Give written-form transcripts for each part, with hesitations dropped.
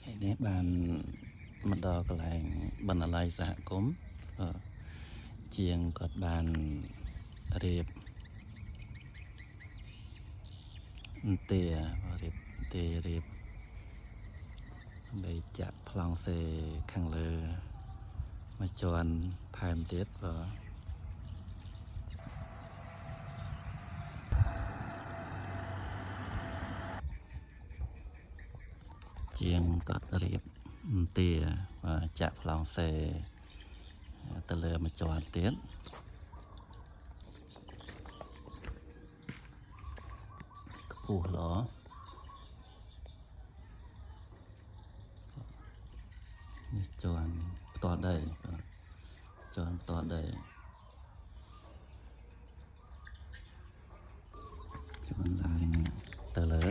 នេះបានមកដល់កន្លែងបណ្ណាល័យសហគមន៍ជាងគាត់បានរៀបទេរៀបដើម្បីចាក់ប្លង់សេខាងលើមួយជាន់ថែមទៀតជាងគាត់រៀបទេចាក់ប្លង់សេទៅលើមួយជាន់ទៀតខ្ពស់ល្អនេះជាន់ផ្ទាល់ដីជាន់ផ្ទាល់ដីជាន់ឡើងទៅលើ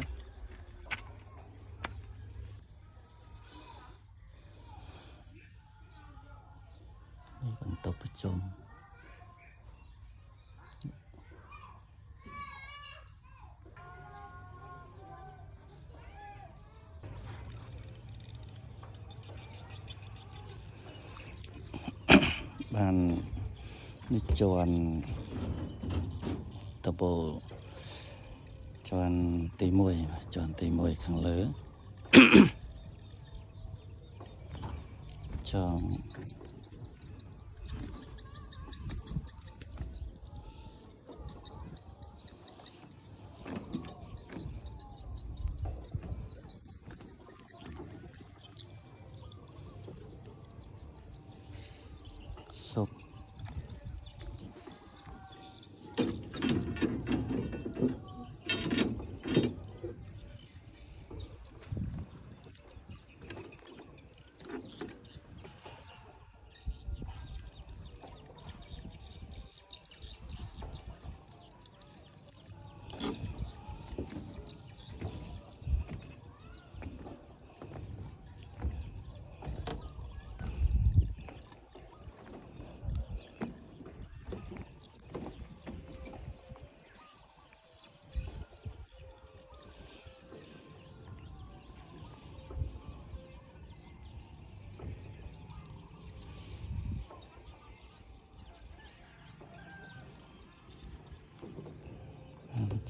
នេះបន្ទប់ប្រជុំបាននេះជាន់តបូលជាន់ទី1ជាន់ទី1ខាងលើចងសុប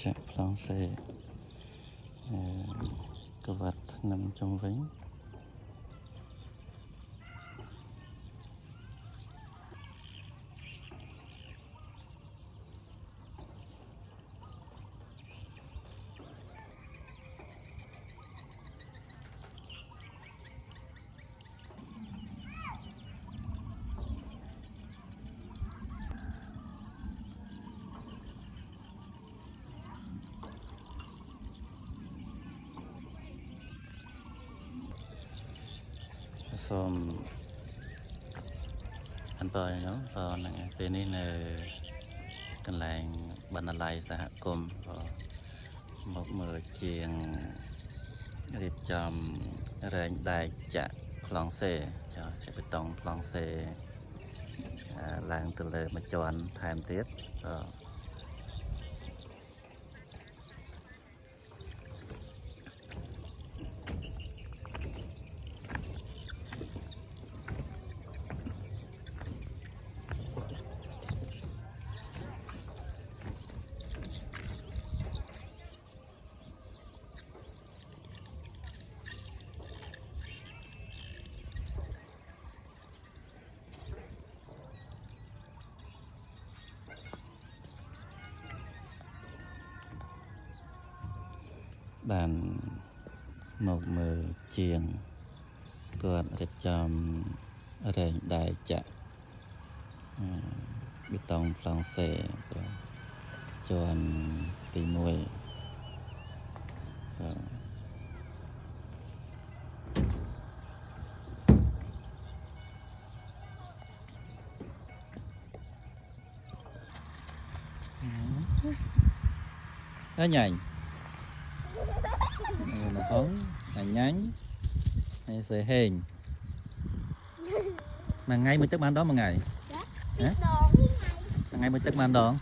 ចាក់ប្លង់សេកវ៉ាត់ថ្នាំចុងវិញសូមអន្តរហ្នឹងពេលនេះនៅកន្លែងបណ្ណាល័យសហគមន៍មកមើលជាងរៀបចំរែងដែកចាក់ប្លង់សេចាក់បេតុងប្លង់សេឡើងទៅលើមួយជាន់ថែមទៀតបានមកមើលជាងគាត់រៀបចំរែងដែកចាក់បេតុងប្លង់សេជាន់ទី1ញ៉ាញ់nó hóng nhánh hay sợi hên mà ngay mới tức ban đó mà ngày ngày mới tức ban đó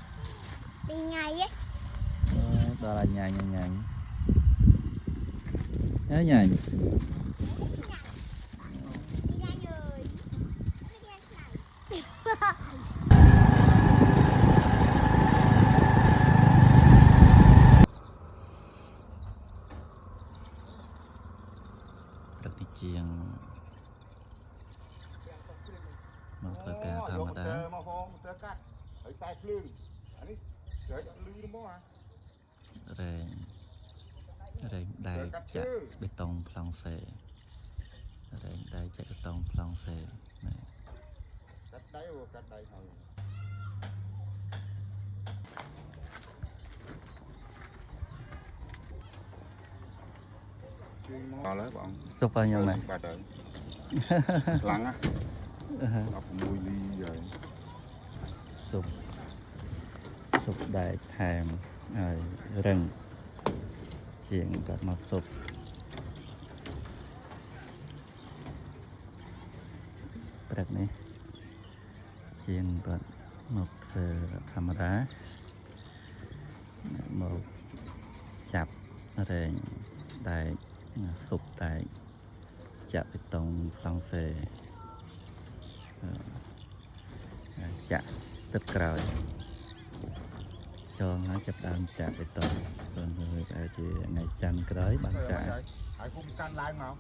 đi ngày á đó là nhành nhớ nhành กติเจียงมาเพื่อการธรรมดา มาห้องเจอกัดไอ้สายคลื่นอันนี้เจอลืมมั้งอ่ะ แรงได้จะไปตรงพลังเสแรงได้จะไปตรงพลังเส กัดได้โอ้กัดได้เอาพอแล้วបង សុបហើយខ្ញុំហ្នឹង បាទហើយខ្លាំងណា16លីហើយ សុបដែលថែមហើយរឹងជាងគាត់មកសុបព្រឹកនេះជាងគាត់មកធ្វើធម្មតាមកចាប់រែងដែលសុបដែលចាក់បេតុងហ្វ្រង់សេចាក់ទឹកក្រោយចងហើយចាប់ដើមចាក់បេតុងส่วนมือតែជាថ្ងៃច័ន្ទក្រោយបានចាក់ ហើយគុំកាន់ឡើងមក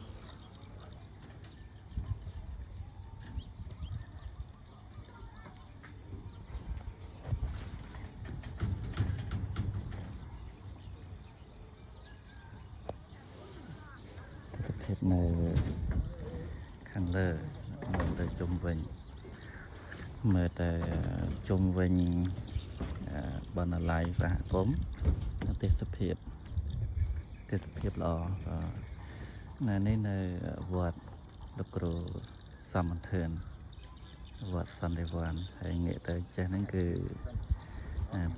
ប្រភេទនៅខាងលើមើលទៅជុំវិញមើលតែជុំវិញបណ្ណាល័យសហគមន៍ទេសភាពល្អនៅនេះនៅវត្តលោកគ្រូសំបន្ទឿនវត្តសន្តិវ័នហើយងាកទៅចេះហ្នឹងគឺ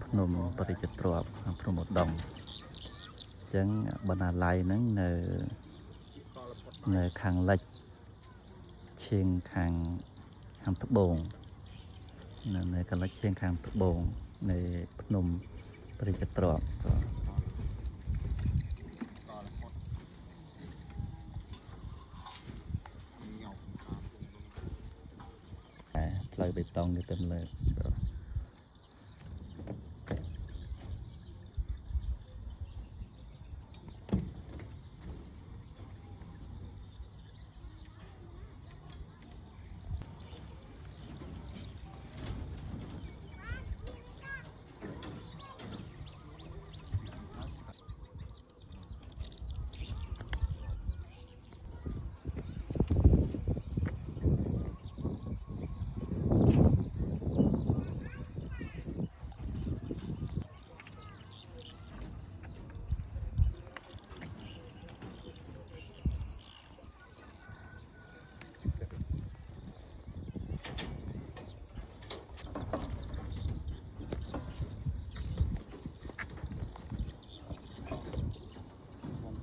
ភ្នំបរិជ្ជទ្រព្យភ្នំឧដុង្គអញ្ចឹងបណ្ណាល័យហ្នឹងនៅខាងលិចឈៀងខាងត្បូងនៅខាងលិចឈៀងខាងត្បូងនៃភ្នំបរិជ្ជទ្រព្យផ្លូវបេតុងទៅទៅលើ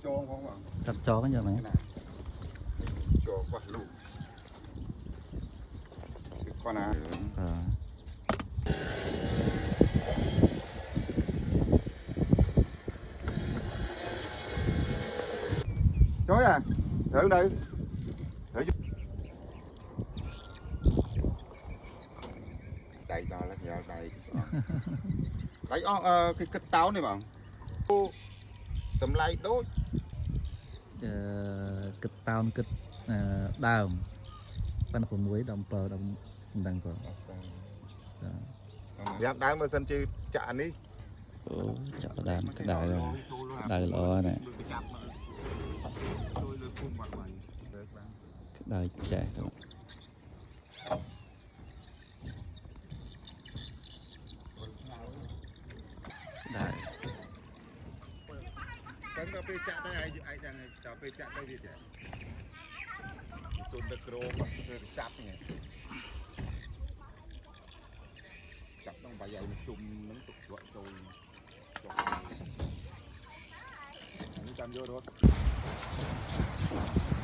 ចូលផងបង ตัดจอกันอยู่ไหม ចូលបោះលូកគាត់ណា ចូលអាត្រូវនៅដៃដល់ហើយយកដៃដៃអស់គេគិតតោននេះបងតម្លៃដូច គិតតោនគិតដើមប៉ុន្តែ6ដល់7ដល់មិនដឹងគាត់ យ៉ាប់ដើមមើលសិនជឿចាក់នេះ អូចាក់ដើមក្តៅល្អណាស់ ជួយលើគុំបាត់ហើយ ក្តៅចេះទៅដែរ ចឹងដល់ពេលចាក់ទៅឯងយ៉ាងដល់ពេលចាក់ទៅវាចេះទុំទឹកក្រមធ្វើចាប់នេះចាប់ដល់បាយឲ្យជុំនឹងទុកលក់ចូលនេះចាំយករត់ អ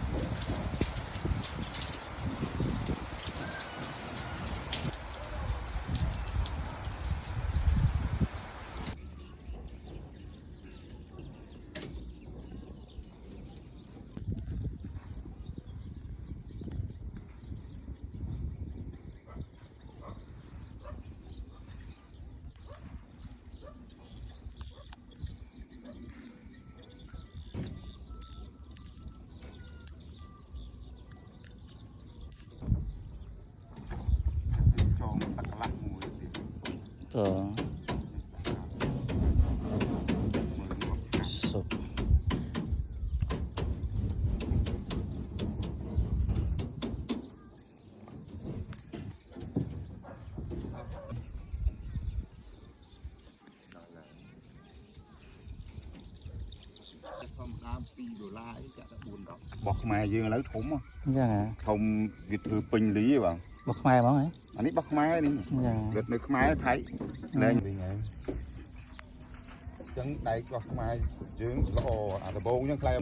สุกbọc mai dương lấy thủng á ยังไง thùng vịt thừa pin lý bạn บอกไม่บ้างไหม anh ấy bọc mai đi ยัง vịt nước mai thấy lên đi nghe chân tay bọc mai dương lỗ à là bông nhá clay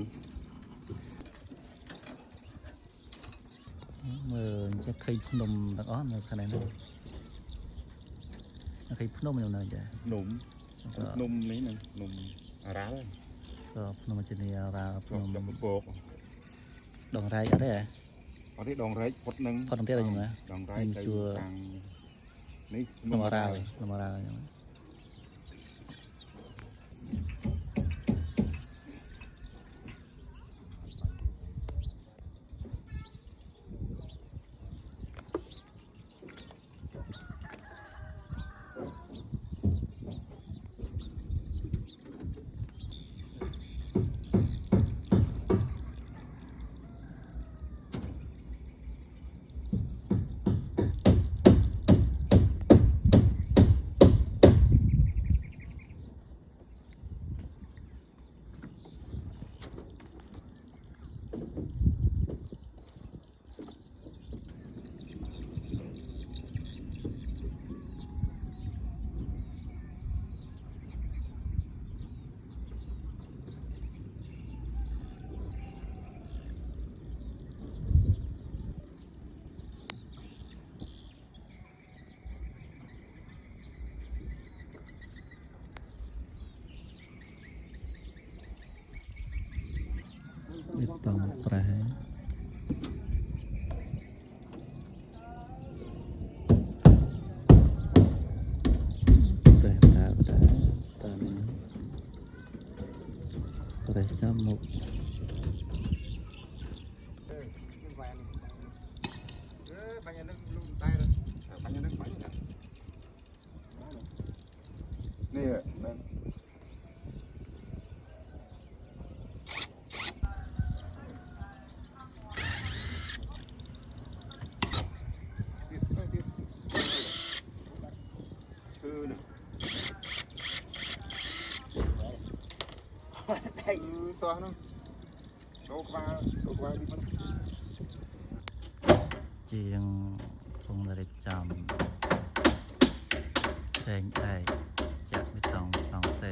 มือจะเคยพนมตะอ้อนในขณะนั้นเคยพนมอยู่ไหนจ้ะ nụm nụm mấy nè nụm rá ก็พนมจีนีราพนม bột ดองไรอะไรอ่ะ có cái đòn rấy phốt nâng พอดองเตี้ยอะไรอยู่นะ đòn rấy cây càng ní นมราเลยนมราอย่างนั้น បេតុងប្រែប្រែតាមប្រែចាំមុខ bánh nước luôn tay rồi bánh nước bánh nè nè xóa nó đâu qua đi mất ជាងពងរៀបចំតែងតែចាក់បេតុងសងសេ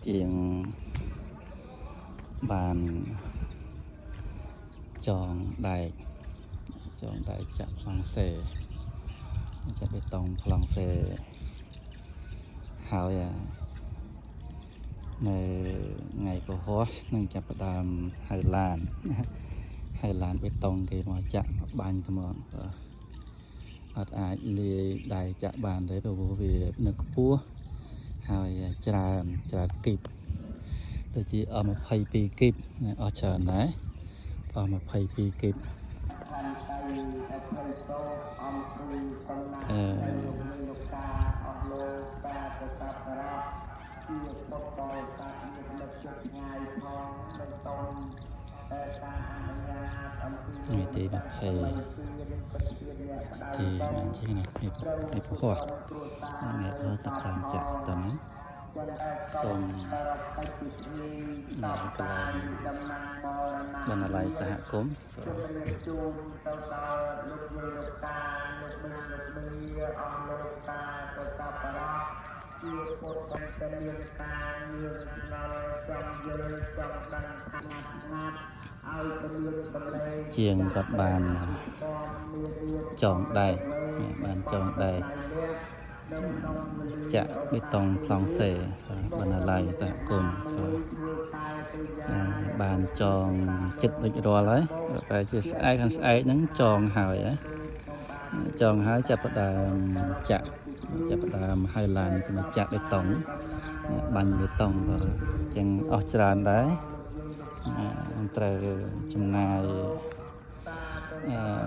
ជាងបានចងដែកចាក់ប្លង់សេចាក់បេតុងប្លង់សេហើយ នៅថ្ងៃពហុនឹងចាប់ផ្ដើមហៅឡានហៅឡានបេតុងគេមកចាក់មកបាញ់ទៅមកអត់អាចលាយដៃចាក់បានទេព្រោះវានៅខ្ពស់ហើយច្រើនគីបដូចជាអស់22គីបអស់ច្រើនដែរអស់22គីបនេះទី20ទីបានជាណានេះពហុថ្ងៃពហុចាប់តាមចាក់តើណាសូមនៅកន្លែងបណ្ណាល័យសហគមន៍ជាងគាត់បានចងដែកបានចងដែកចាក់បេតុងប្លង់សេបណ្ណាល័យសហគមន៍បានចងចិត្តដូចរាល់ហើយតែជាស្អែកហ្នឹងចងហើយចាប់ផ្ដើមហើយឡានគេមកចាក់បេតុងបាញ់បេតុងអញ្ចឹងអស់ច្រើនដែរត្រូវចំណាយ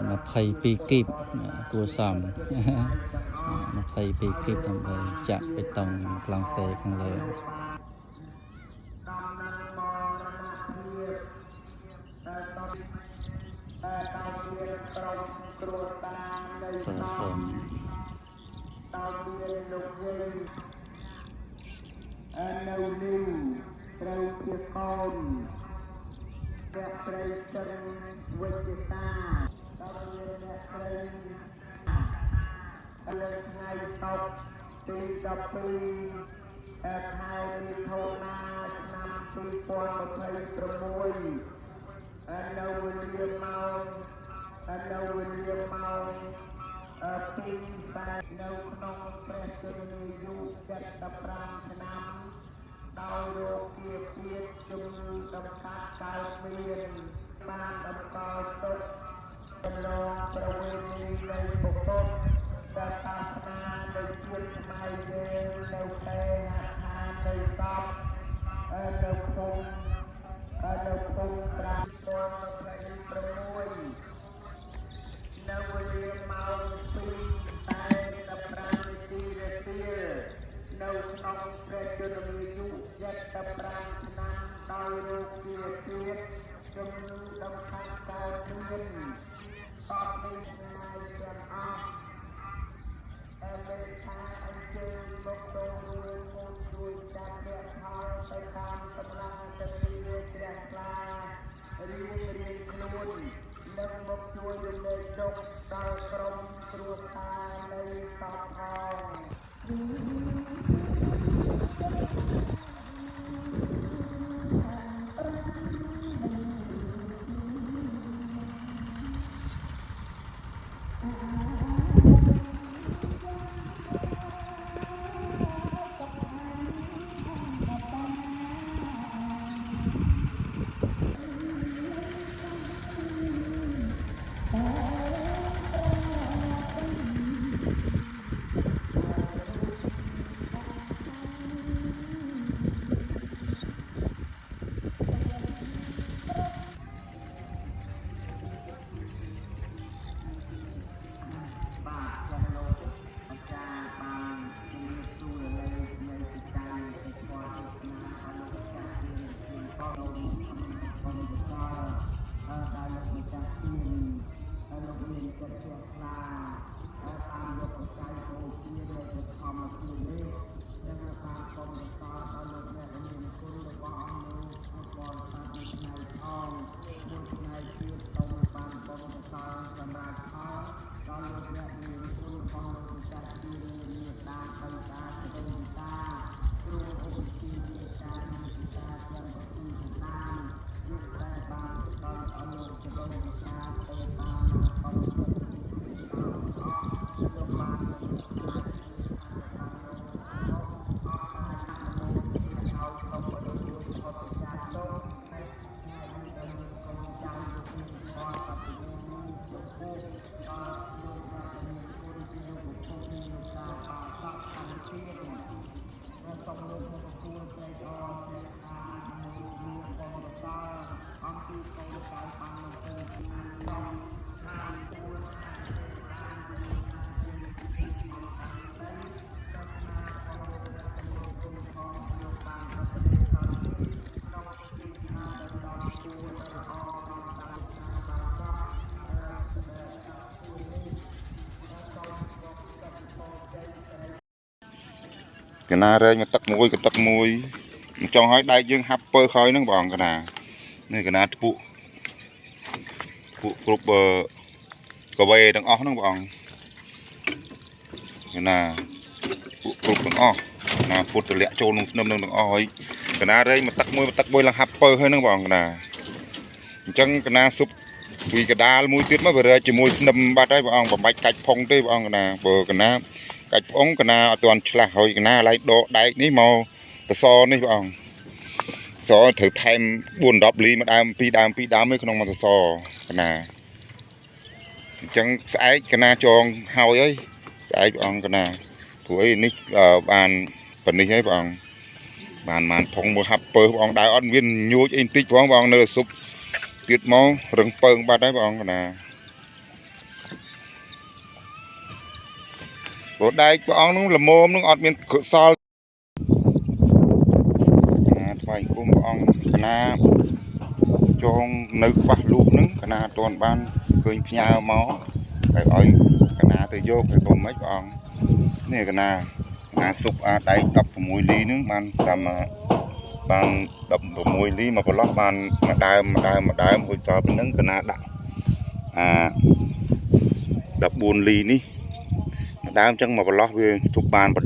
22គីបគួរសម22គីបដើម្បីចាក់បេតុងប្លង់សេខាងលើសូមនៅនេះត្រូវជាកូនអ្នកស្រីចិនវិជ្ជតាដល់អ្នកស្រីលើថ្ងៃសុក្រទី12ខែមិថុនាឆ្នាំ2026នៅវេលាម៉ោងពីតែនៅក្នុងព្រះជន្មាយុ75ឆ្នាំដោយរោគគាពាធជំងឺដំកាត់កើតមានបានតម្កល់ទុកកន្លងប្រវេណីនៃពុទ្ធដែលសាសនានៃជាតិខ្មែរយើងនៅតែហដ្ឋាននៃសពនៅភូមិប្រាំ26នៅវេលាម៉ោង2:45នាទីនៅក្នុងព្រះជន្មាយុ75ឆ្នាំដោយរោគគាពាធជំងឺដំកាត់កើតមានតបនេះថ្ងៃទាំងអស់មានថាអញ្ជើញមកចូលរួមមកជួយចាត់អ្នកផលទៅតាមកម្លាំងសទ្ធាជ្រះថ្លារៀងខ្លួននិងមកជួយរំលែកទុក្ខដល់ក្រុមគ្រួសារនៃសពផង cái na đây mà tắc mùi trong hói đây dương hấp pơ khói nó bọn cái nào này cái na phụ group có về đang ó nó bọn cái nào phụ group đang ó là phụ từ lẹ trôn nông đang ó ấy cái na đây mà tắc mùi là hấp pơ hơi nó bọn cái nào chẳng cái na súp vì cái đa mùi tuyết mà vừa ra chỉ mùi nằm bát đấy bọn và bạch cách phong tê bọn cái nào vừa cái na cách phong cái na toàn là hồi cái na lấy độ đáy ní màu so ní bọn so thử thêm buồn đọc lý mà pi đam mấy con mà so cái nào chẳng sai cái na cho hao ấy sai bọn cái nào tuổi ní bàn phần ní ấy bọn bàn màn phong một hấp pơ bọn đại on viên nhu in tích bọn nơi súp tiết máu rừng pơn ba đấy bọn cái nào bộ đây bọn nó là mồm nó ọt miền cửa so phải cùng bọn cái nào cho nơi bắt lụp nứng cái nào toàn ban khơi nhà máu phải ơi cái nào từ vô phải còn mấy bọn này cái nào sụp đáy đập mùi ly nứng ban làm ban đập mùi ly mà lót ban mà đai mùi cho bên nứng cái nào đặt đập buồn ly ní đá chẳng mà lót về chụp bàn bắt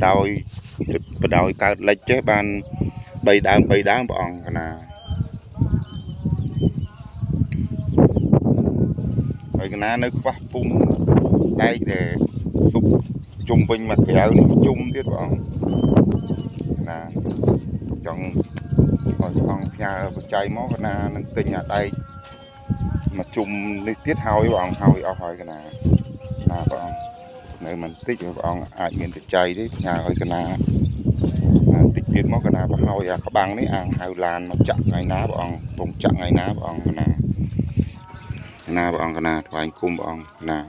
đầu cả lấy chế bàn bay đá bọn cái nào rồi cái nào nó quá phun đây để sụp chung quanh mặt kéo chung tiết bọn là trong nhà chạy máu cái nào nó tình nhà đây mà chung đi tiết hao với bọn hao ở hỏi cái nào là bọn nơi mình tích với bọn ai miền chạy đấy nhà hỏi cái nào tích tiết máu cái nào và hao à có bằng đấy ăn hao làn nó chặn ngày ná bọn vùng chặn ngày ná bọn cái nào bọn cái nào phải cùng bọn nào